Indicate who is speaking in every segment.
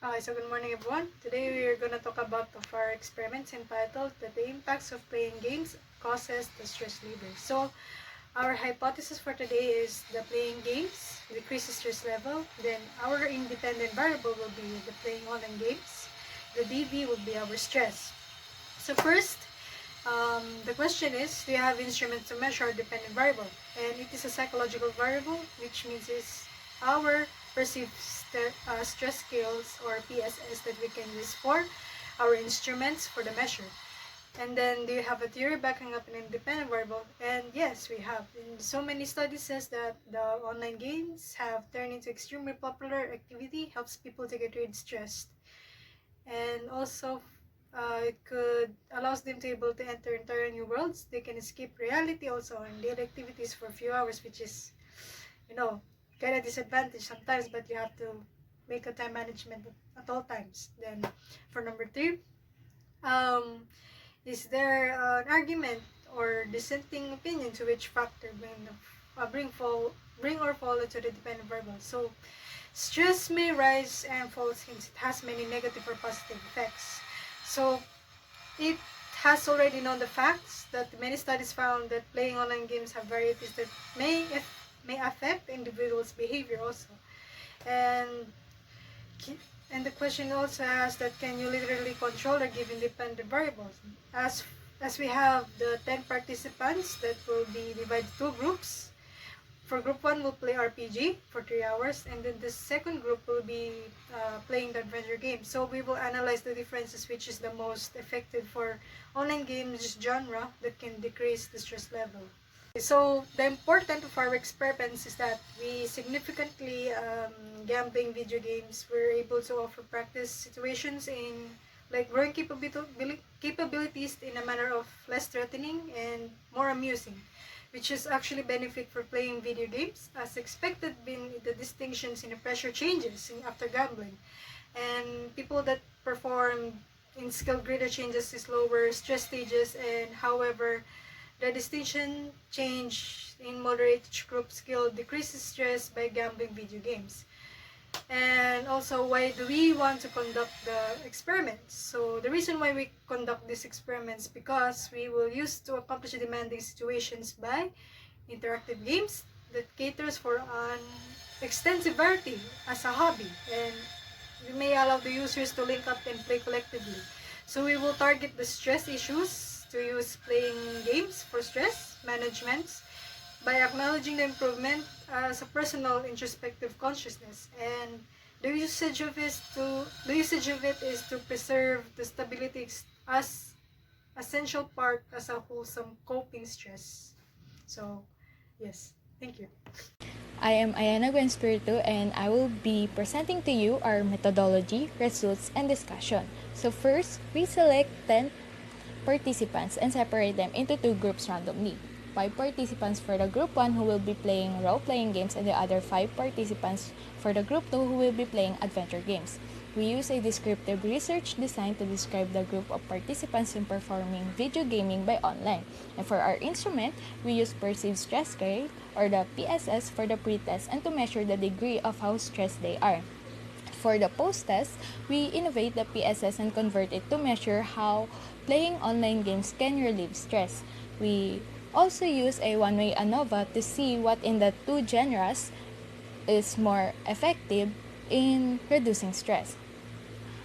Speaker 1: So good morning everyone. Today we are going to talk about our experiments entitled that the impacts of playing games causes the stress level. So our hypothesis for today is the playing games decreases stress level. Then our independent variable will be the playing online games. The DV will be our stress. So first, the question is, do you have instruments to measure our dependent variable? And it is a psychological variable, which means it's our perceived stress scales or PSS that we can use for our instruments for the measure. And then, do you have a theory backing up an independent variable? And yes, we have. And so many studies says that the online games have turned into extremely popular activity, helps people to get rid of stress. And also, it could allows them to able to enter entire new worlds. They can escape reality also in daily activities for a few hours, which is, kind of disadvantage sometimes, but you have to make a time management at all times. Then for number 3, is there an argument or dissenting opinion to which factor bring or fall into the dependent variable? So stress may rise and fall since it has many negative or positive effects. So it has already known the facts that many studies found that playing online games have varieties that may affect individuals' behavior also. And the question also asks that can you literally control or give independent variables? As we have the 10 participants that will be divided two groups. For group 1, we'll play RPG for 3 hours, and then the second group will be playing the adventure game. So we will analyze the differences, which is the most effective for online games genre that can decrease the stress level. So the important of our experiments is that we significantly gambling video games were able to offer practice situations in like growing capabilities in a manner of less threatening and more amusing, which is actually benefit for playing video games. As expected, being the distinctions in the pressure changes after gambling, and people that perform in skill greater changes is lower stress stages, and however the distinction change in moderate group skill decreases stress by gambling video games. And also, why do we want to conduct the experiments? So the reason why we conduct these experiments because we will use to accomplish demanding situations by interactive games that caters for an extensive variety as a hobby, and we may allow the users to link up and play collectively. So we will target the stress issues to use playing games for stress management by acknowledging the improvement as a personal introspective consciousness, and the usage of it is to preserve the stability as essential part as a wholesome coping stress. So yes, thank you.
Speaker 2: I am Ayana Gwen-Spiritu, and I will be presenting to you our methodology, results, and discussion. So first, we select 10 participants and separate them into 2 groups randomly. 5 participants for the group 1 who will be playing role-playing games, and the other 5 participants for the group 2 who will be playing adventure games. We use a descriptive research designed to describe the group of participants in performing video gaming by online. And for our instrument, we use perceived stress scale or the PSS for the pre-test and to measure the degree of how stressed they are. For the post-test, we innovate the PSS and convert it to measure how playing online games can relieve stress. We also use a one-way ANOVA to see what in the 2 genres is more effective in reducing stress.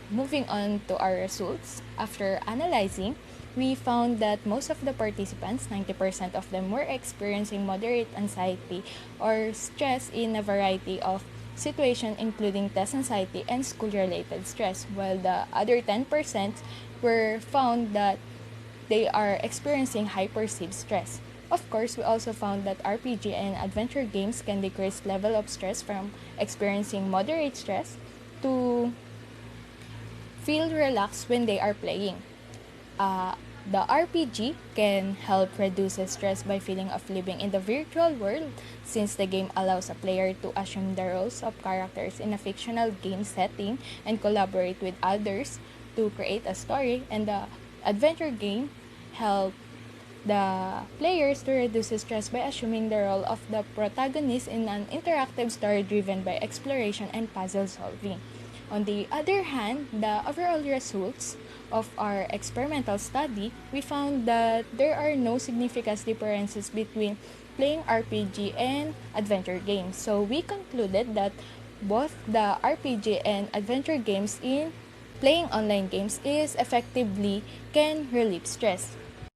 Speaker 2: Moving on to our results, after analyzing, we found that most of the participants, 90% of them, were experiencing moderate anxiety or stress in a variety of situations, including test anxiety and school-related stress, while the other 10% were found that they are experiencing high perceived stress. Of course, we also found that RPG and adventure games can decrease level of stress from experiencing moderate stress to feel relaxed when they are playing. The RPG can help reduce stress by feeling of living in the virtual world, since the game allows a player to assume the roles of characters in a fictional game setting and collaborate with others to create a story, and the adventure game help the players to reduce stress by assuming the role of the protagonist in an interactive story driven by exploration and puzzle solving. On the other hand, the overall results of our experimental study, we found that there are no significant differences between playing RPG and adventure games. So we concluded that both the RPG and adventure games in playing online games is effectively can relieve stress.